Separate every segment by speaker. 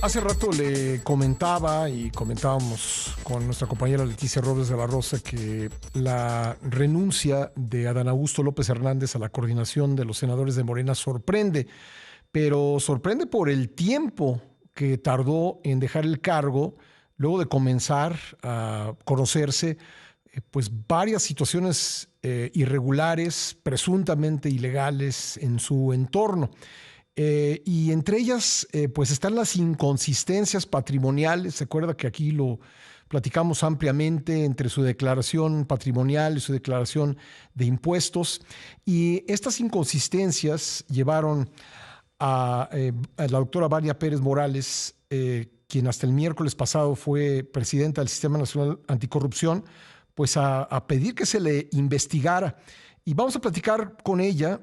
Speaker 1: Hace rato le comentaba y comentábamos con nuestra compañera Leticia Robles de la Rosa que la renuncia de Adán Augusto López Hernández a la coordinación de los senadores de Morena sorprende, pero sorprende por el tiempo que tardó en dejar el cargo luego de comenzar a conocerse pues varias situaciones irregulares, presuntamente ilegales en su entorno. Y entre ellas, pues están las inconsistencias patrimoniales. Se acuerda que aquí lo platicamos ampliamente entre su declaración patrimonial y su declaración de impuestos. Y estas inconsistencias llevaron a la doctora Vania Pérez Morales, quien hasta el miércoles pasado fue presidenta del Sistema Nacional Anticorrupción, pues a pedir que se le investigara. Y vamos a platicar con ella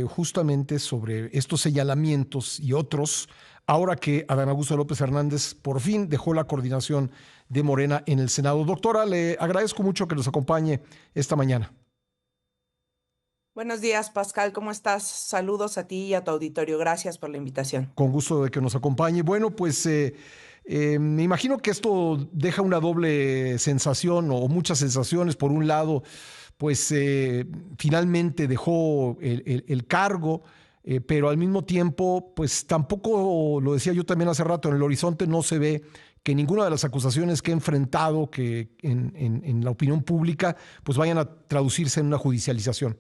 Speaker 1: justamente sobre estos señalamientos y otros, ahora que Adán Augusto López Hernández por fin dejó la coordinación de Morena en el Senado. Doctora, le agradezco mucho que nos acompañe esta mañana.
Speaker 2: Buenos días, Pascal, ¿cómo estás? Saludos a ti y a tu auditorio. Gracias por la invitación.
Speaker 1: Con gusto de que nos acompañe. Bueno, pues me imagino que esto deja una doble sensación o muchas sensaciones. Por un lado, pues finalmente dejó el cargo, pero al mismo tiempo, pues tampoco, lo decía yo también hace rato, en el horizonte no se ve que ninguna de las acusaciones que he enfrentado que en la opinión pública, pues vayan a traducirse en una judicialización.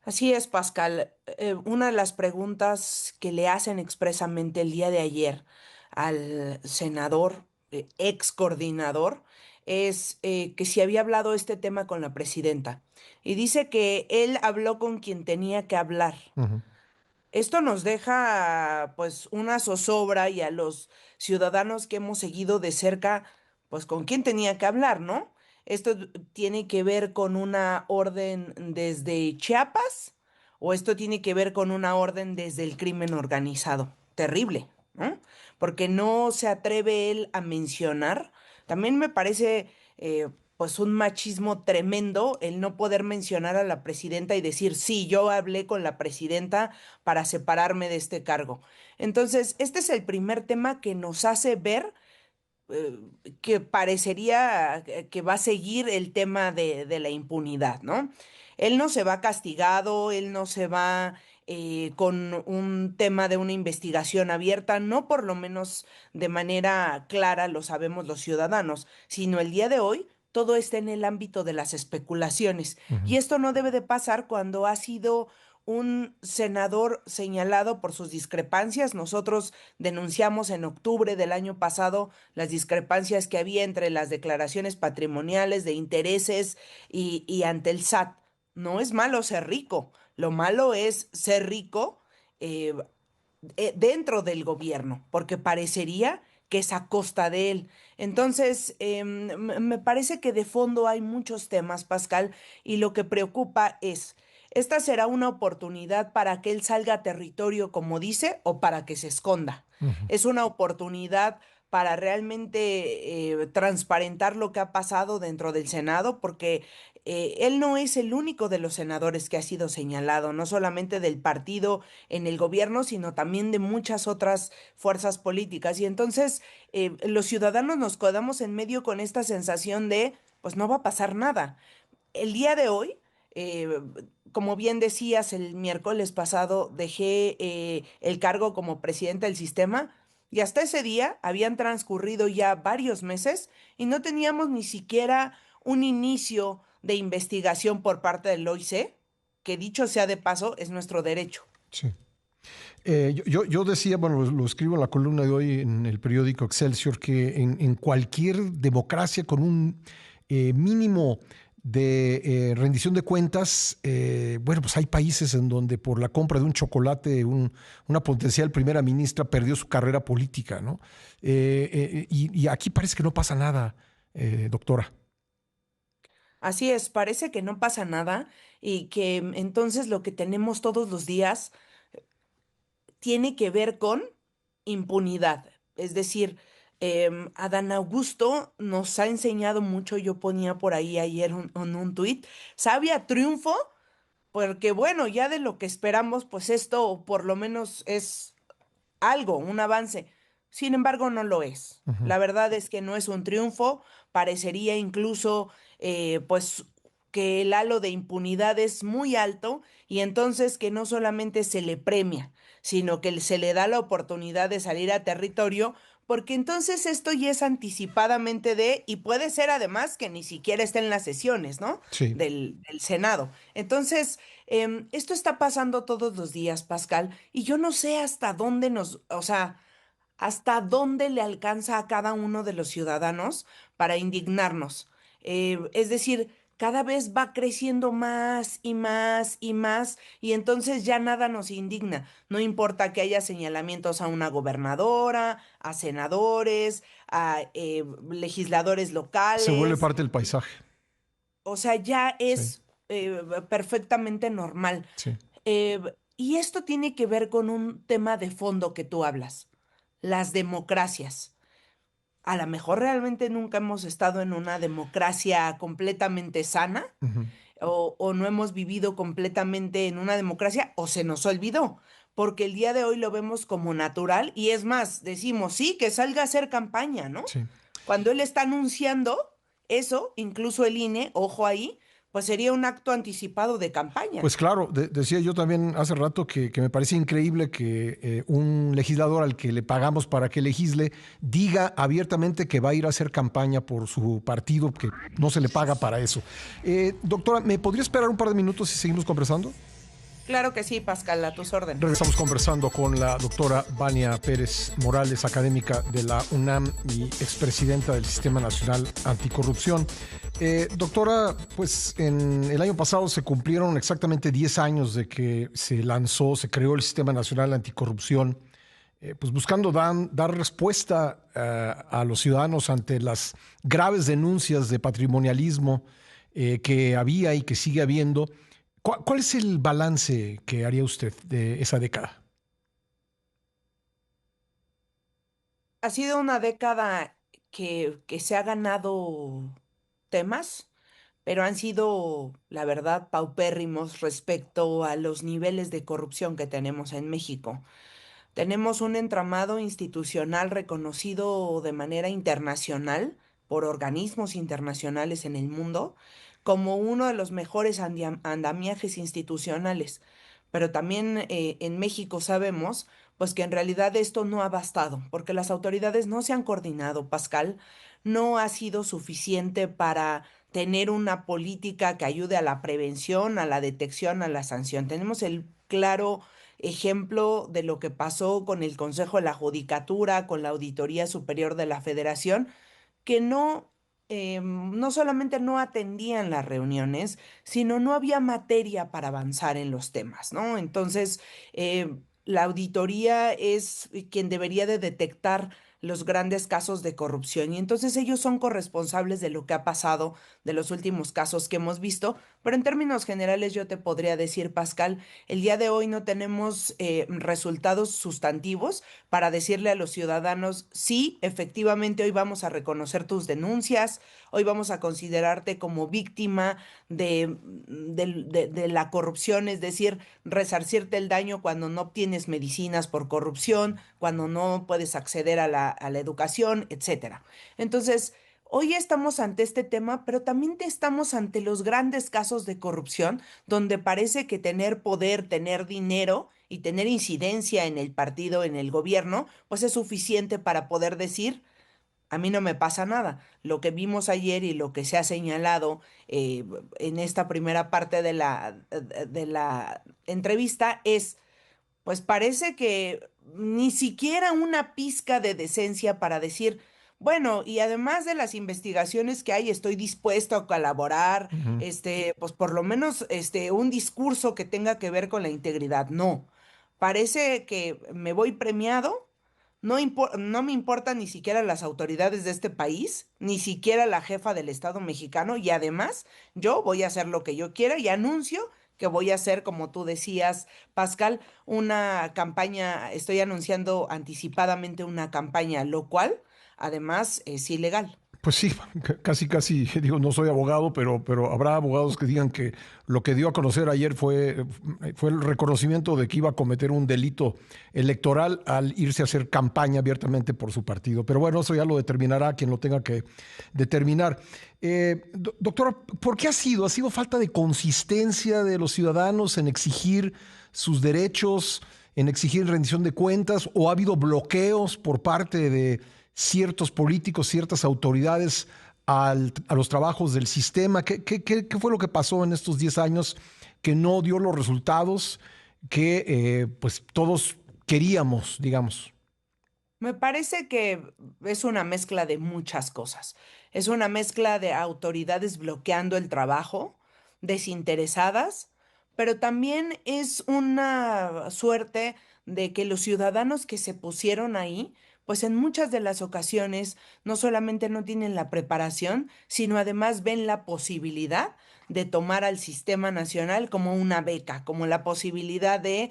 Speaker 2: Así es, Pascal. Una de las preguntas que le hacen expresamente el día de ayer al senador, ex coordinador, es que si había hablado este tema con la presidenta. Y dice que él habló con quien tenía que hablar.
Speaker 1: Ujú.
Speaker 2: Esto nos deja pues una zozobra y a los ciudadanos que hemos seguido de cerca, pues con quién tenía que hablar, ¿no? ¿Esto tiene que ver con una orden desde Chiapas o esto tiene que ver con una orden desde el crimen organizado? Terrible, ¿no? Porque no se atreve él a mencionar. También me parece pues un machismo tremendo el no poder mencionar a la presidenta y decir, sí, yo hablé con la presidenta para separarme de este cargo. Entonces, este es el primer tema que nos hace ver eh, que parecería que va a seguir el tema de la impunidad, ¿no? Él no se va castigado, él no se va con un tema de una investigación abierta, no por lo menos de manera clara, lo sabemos los ciudadanos, sino el día de hoy todo está en el ámbito de las especulaciones.
Speaker 1: Ujú.
Speaker 2: Y esto no debe de pasar cuando ha sido un senador señalado por sus discrepancias. Nosotros denunciamos en octubre del año pasado las discrepancias que había entre las declaraciones patrimoniales de intereses y ante el SAT. No es malo ser rico, lo malo es ser rico eh, dentro del gobierno, porque parecería que es a costa de él. Entonces, me parece que de fondo hay muchos temas, Pascal, y lo que preocupa es, ¿esta será una oportunidad para que él salga a territorio, como dice, o para que se esconda?
Speaker 1: Ujú.
Speaker 2: Es una oportunidad para realmente transparentar lo que ha pasado dentro del Senado, porque él no es el único de los senadores que ha sido señalado, no solamente del partido en el gobierno, sino también de muchas otras fuerzas políticas. Y entonces los ciudadanos nos quedamos en medio con esta sensación de, pues no va a pasar nada. El día de hoy, eh, como bien decías, el miércoles pasado dejé el cargo como presidenta del sistema y hasta ese día habían transcurrido ya varios meses y no teníamos ni siquiera un inicio de investigación por parte del OIC, que dicho sea de paso, es nuestro derecho.
Speaker 1: Sí. Yo decía, bueno, lo escribo en la columna de hoy en el periódico Excelsior, que en cualquier democracia con un mínimo de rendición de cuentas, bueno, pues hay países en donde por la compra de un chocolate una potencial primera ministra perdió su carrera política, ¿no? Y aquí parece que no pasa nada, doctora.
Speaker 2: Así es, parece que no pasa nada y que entonces lo que tenemos todos los días tiene que ver con impunidad. Es decir, Adán Augusto nos ha enseñado mucho, yo ponía por ahí ayer en un tuit, sabia triunfo, porque bueno, ya de lo que esperamos, pues esto por lo menos es algo, un avance. Sin embargo, no lo es.
Speaker 1: Ujú.
Speaker 2: La verdad es que no es un triunfo, parecería incluso pues que el halo de impunidad es muy alto y entonces que no solamente se le premia, sino que se le da la oportunidad de salir a territorio, porque entonces esto ya es anticipadamente y puede ser además que ni siquiera esté en las sesiones, ¿no?
Speaker 1: Sí.
Speaker 2: Del Senado. Entonces, esto está pasando todos los días, Pascal, y yo no sé hasta dónde o sea, hasta dónde le alcanza a cada uno de los ciudadanos para indignarnos. Es decir, cada vez va creciendo más y más y más, y entonces ya nada nos indigna. No importa que haya señalamientos a una gobernadora, a senadores, a legisladores
Speaker 1: Se vuelve
Speaker 2: locales.
Speaker 1: parte del paisaje.
Speaker 2: O sea, ya
Speaker 1: Sí,
Speaker 2: es perfectamente normal.
Speaker 1: sí.
Speaker 2: Y esto tiene que ver con un tema de fondo que tú hablas, las democracias. A lo mejor realmente nunca hemos estado en una democracia completamente sana
Speaker 1: Ujú.
Speaker 2: o no hemos vivido completamente en una democracia o se nos olvidó, porque el día de hoy lo vemos como natural y es más, decimos, sí, que salga a hacer campaña, ¿no?
Speaker 1: Sí.
Speaker 2: Cuando él está anunciando eso, incluso el INE, ojo ahí, pues sería un acto anticipado de campaña.
Speaker 1: Pues claro, decía yo también hace rato que me parece increíble que un legislador al que le pagamos para que legisle diga abiertamente que va a ir a hacer campaña por su partido, que no se le paga para eso. Doctora, ¿me podría esperar un par de minutos y seguimos conversando?
Speaker 2: Claro que sí, Pascal, a tus órdenes.
Speaker 1: Regresamos conversando con la doctora Vania Pérez Morales, académica de la UNAM y expresidenta del Sistema Nacional Anticorrupción. Doctora, pues en el año pasado se cumplieron exactamente 10 años de que se creó el Sistema Nacional Anticorrupción, pues buscando dar respuesta a los ciudadanos ante las graves denuncias de patrimonialismo que había y que sigue habiendo. ¿Cuál es el balance que haría usted de esa década?
Speaker 2: Ha sido una década que se ha ganado temas, pero han sido, la verdad, paupérrimos respecto a los niveles de corrupción que tenemos en México. Tenemos un entramado institucional reconocido de manera internacional por organismos internacionales en el mundo como uno de los mejores andamiajes institucionales. Pero también en México sabemos pues que en realidad esto no ha bastado, porque las autoridades no se han coordinado, Pascal, no ha sido suficiente para tener una política que ayude a la prevención, a la detección, a la sanción. Tenemos el claro ejemplo de lo que pasó con el Consejo de la Judicatura, con la Auditoría Superior de la Federación, que no solamente no atendían las reuniones, sino no había materia para avanzar en los temas, ¿no? Entonces, la auditoría es quien debería de detectar los grandes casos de corrupción y entonces ellos son corresponsables de lo que ha pasado, de los últimos casos que hemos visto, pero en términos generales yo te podría decir, Pascal, el día de hoy no tenemos resultados sustantivos para decirle a los ciudadanos, sí, efectivamente hoy vamos a reconocer tus denuncias, hoy vamos a considerarte como víctima de la corrupción, es decir, resarcirte el daño cuando no obtienes medicinas por corrupción, cuando no puedes acceder a la educación, etcétera. Entonces, hoy estamos ante este tema, pero también estamos ante los grandes casos de corrupción, donde parece que tener poder, tener dinero y tener incidencia en el partido, en el gobierno, pues es suficiente para poder decir, a mí no me pasa nada. Lo que vimos ayer y lo que se ha señalado en esta primera parte de la entrevista es, pues parece que ni siquiera una pizca de decencia para decir, bueno, y además de las investigaciones que hay, estoy dispuesto a colaborar,
Speaker 1: Ujú.
Speaker 2: pues por lo menos un discurso que tenga que ver con la integridad. No, parece que me voy premiado, no me importan ni siquiera las autoridades de este país, ni siquiera la jefa del Estado mexicano, y además yo voy a hacer lo que yo quiera y anuncio que voy a hacer, como tú decías, Pascal, una campaña, estoy anunciando anticipadamente una campaña, lo cual además es ilegal.
Speaker 1: Pues sí, casi, digo, no soy abogado, pero habrá abogados que digan que lo que dio a conocer ayer fue el reconocimiento de que iba a cometer un delito electoral al irse a hacer campaña abiertamente por su partido. Pero bueno, eso ya lo determinará quien lo tenga que determinar. Doctora, ¿por qué ha sido? ¿Ha sido falta de consistencia de los ciudadanos en exigir sus derechos, en exigir rendición de cuentas, o ha habido bloqueos por parte de ciertos políticos, ciertas autoridades a los trabajos del sistema? ¿Qué fue lo que pasó en estos 10 años que no dio los resultados que pues todos queríamos, digamos?
Speaker 2: Me parece que es una mezcla de muchas cosas. Es una mezcla de autoridades bloqueando el trabajo, desinteresadas, pero también es una suerte de que los ciudadanos que se pusieron ahí, pues en muchas de las ocasiones no solamente no tienen la preparación, sino además ven la posibilidad de tomar al sistema nacional como una beca, como la posibilidad de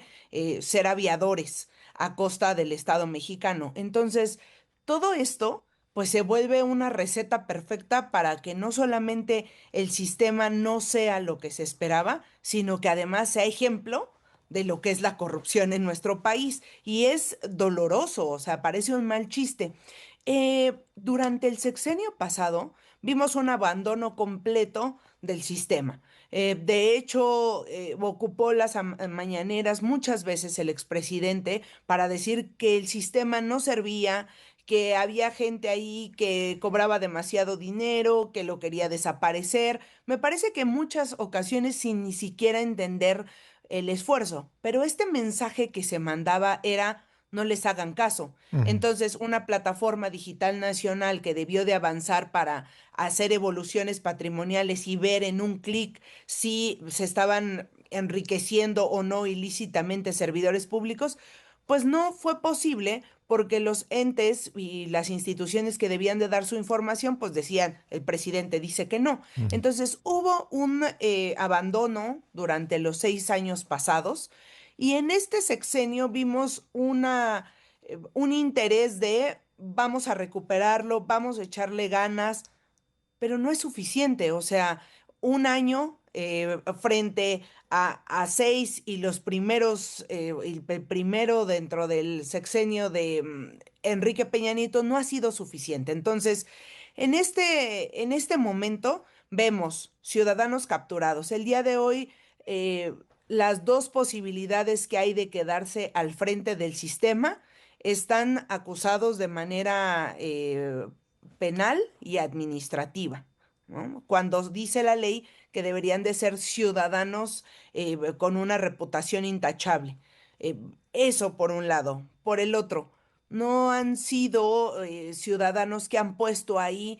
Speaker 2: ser aviadores a costa del Estado mexicano. Entonces, todo esto pues se vuelve una receta perfecta para que no solamente el sistema no sea lo que se esperaba, sino que además sea ejemplo de lo que es la corrupción en nuestro país. Y es doloroso, o sea, parece un mal chiste. Durante el sexenio pasado vimos un abandono completo del sistema. De hecho, ocupó las mañaneras muchas veces el expresidente para decir que el sistema no servía, que había gente ahí que cobraba demasiado dinero, que lo quería desaparecer. Me parece que en muchas ocasiones sin ni siquiera entender el esfuerzo, pero este mensaje que se mandaba era: no les hagan caso.
Speaker 1: Ujú.
Speaker 2: Entonces, una plataforma digital nacional que debió de avanzar para hacer evoluciones patrimoniales y ver en un clic si se estaban enriqueciendo o no ilícitamente servidores públicos, pues no fue posible porque los entes y las instituciones que debían de dar su información, pues decían, el presidente dice que no.
Speaker 1: Ujú.
Speaker 2: Entonces hubo un abandono durante los 6 años pasados y en este sexenio vimos un interés de vamos a recuperarlo, vamos a echarle ganas, pero no es suficiente. O sea, un año frente a 6 y los primeros, el primero dentro del sexenio de Enrique Peña Nieto no ha sido suficiente. Entonces, en este momento vemos ciudadanos capturados. El día de hoy, las dos posibilidades que hay de quedarse al frente del sistema están acusados de manera penal y administrativa, ¿no? Cuando dice la ley que deberían de ser ciudadanos con una reputación intachable. Eh, Eso por un lado. Por el otro, no han sido ciudadanos que han puesto ahí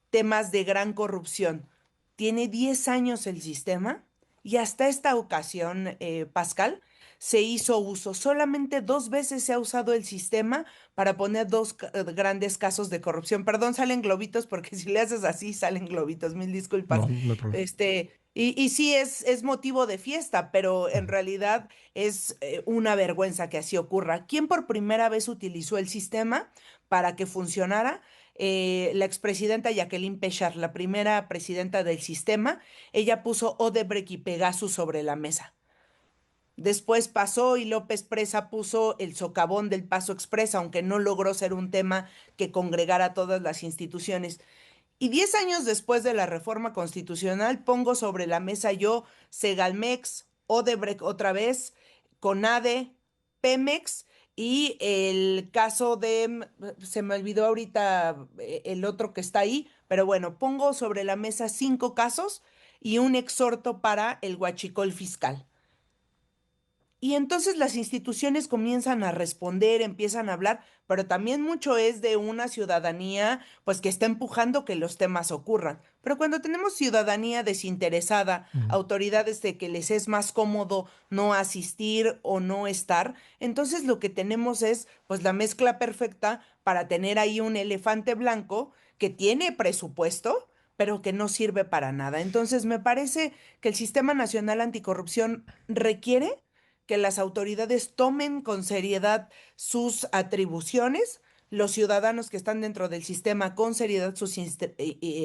Speaker 2: temas de gran corrupción. Tiene 10 años el sistema y hasta esta ocasión, Pascal, se hizo uso. Solamente 2 veces se ha usado el sistema para poner dos grandes casos de corrupción. Perdón, salen globitos porque si le haces así salen globitos, mil disculpas.
Speaker 1: No, no hay problema.
Speaker 2: Y sí es motivo de fiesta, pero en
Speaker 1: Ujú.
Speaker 2: realidad es una vergüenza que así ocurra. ¿Quién por primera vez utilizó el sistema para que funcionara? La expresidenta Jacqueline Pechar, la primera presidenta del sistema, ella puso Odebrecht y Pegasus sobre la mesa. Después pasó y López Presa puso el socavón del Paso Express, aunque no logró ser un tema que congregara a todas las instituciones. Y 10 años después de la reforma constitucional, pongo sobre la mesa yo Segalmex, Odebrecht otra vez, CONADE, Pemex y el caso de, se me olvidó ahorita el otro que está ahí, pero bueno, pongo sobre la mesa 5 casos y un exhorto para el huachicol fiscal. Y entonces las instituciones comienzan a responder, empiezan a hablar, pero también mucho es de una ciudadanía pues que está empujando que los temas ocurran. Pero cuando tenemos ciudadanía desinteresada,
Speaker 1: Ujú.
Speaker 2: autoridades de que les es más cómodo no asistir o no estar, entonces lo que tenemos es pues la mezcla perfecta para tener ahí un elefante blanco que tiene presupuesto, pero que no sirve para nada. Entonces me parece que el Sistema Nacional Anticorrupción requiere que las autoridades tomen con seriedad sus atribuciones, los ciudadanos que están dentro del sistema con seriedad sus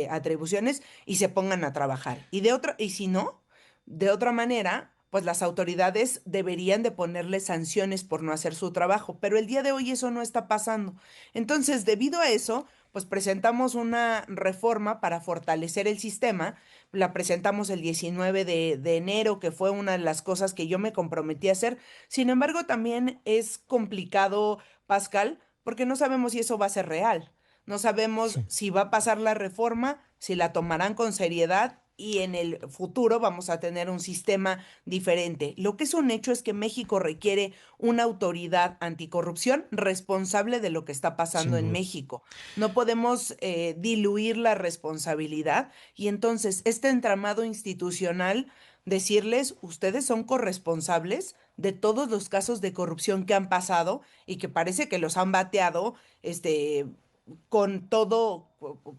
Speaker 2: atribuciones y se pongan a trabajar. Y si no, de otra manera, pues las autoridades deberían de ponerle sanciones por no hacer su trabajo, pero el día de hoy eso no está pasando. Entonces, debido a eso, pues presentamos una reforma para fortalecer el sistema. La presentamos el 19 de enero, que fue una de las cosas que yo me comprometí a hacer. Sin embargo, también es complicado, Pascal, porque no sabemos si eso va a ser real. No sabemos
Speaker 1: Sí.
Speaker 2: si va a pasar la reforma, si la tomarán con seriedad y en el futuro vamos a tener un sistema diferente. Lo que es un hecho es que México requiere una autoridad anticorrupción responsable de lo que está pasando
Speaker 1: Sin
Speaker 2: en
Speaker 1: duda.
Speaker 2: México. No podemos diluir la responsabilidad y entonces este entramado institucional, decirles, ustedes son corresponsables de todos los casos de corrupción que han pasado y que parece que los han bateado, con todo,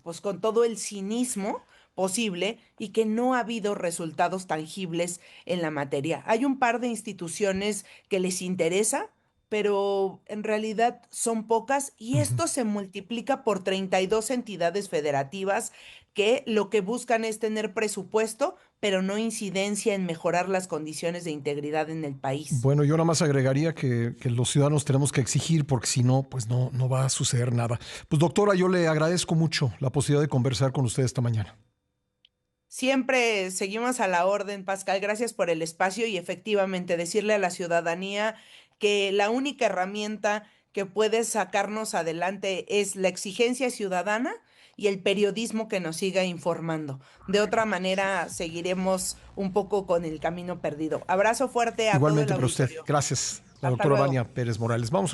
Speaker 2: pues con todo el cinismo posible y que no ha habido resultados tangibles en la materia. Hay un par de instituciones que les interesa, pero en realidad son pocas y
Speaker 1: Ujú.
Speaker 2: esto se multiplica por 32 entidades federativas que lo que buscan es tener presupuesto, pero no incidencia en mejorar las condiciones de integridad en el país.
Speaker 1: Bueno, yo nada más agregaría que los ciudadanos tenemos que exigir, porque si no, pues no va a suceder nada. Pues doctora, yo le agradezco mucho la posibilidad de conversar con usted esta mañana.
Speaker 2: Siempre seguimos a la orden, Pascal. Gracias por el espacio y efectivamente decirle a la ciudadanía que la única herramienta que puede sacarnos adelante es la exigencia ciudadana y el periodismo que nos siga informando. De otra manera, seguiremos un poco con el camino perdido. Abrazo fuerte a todo el
Speaker 1: Igualmente para usted.
Speaker 2: auditorio.
Speaker 1: Gracias, la
Speaker 2: Hasta
Speaker 1: doctora
Speaker 2: luego.
Speaker 1: Vania Pérez Morales. Vamos a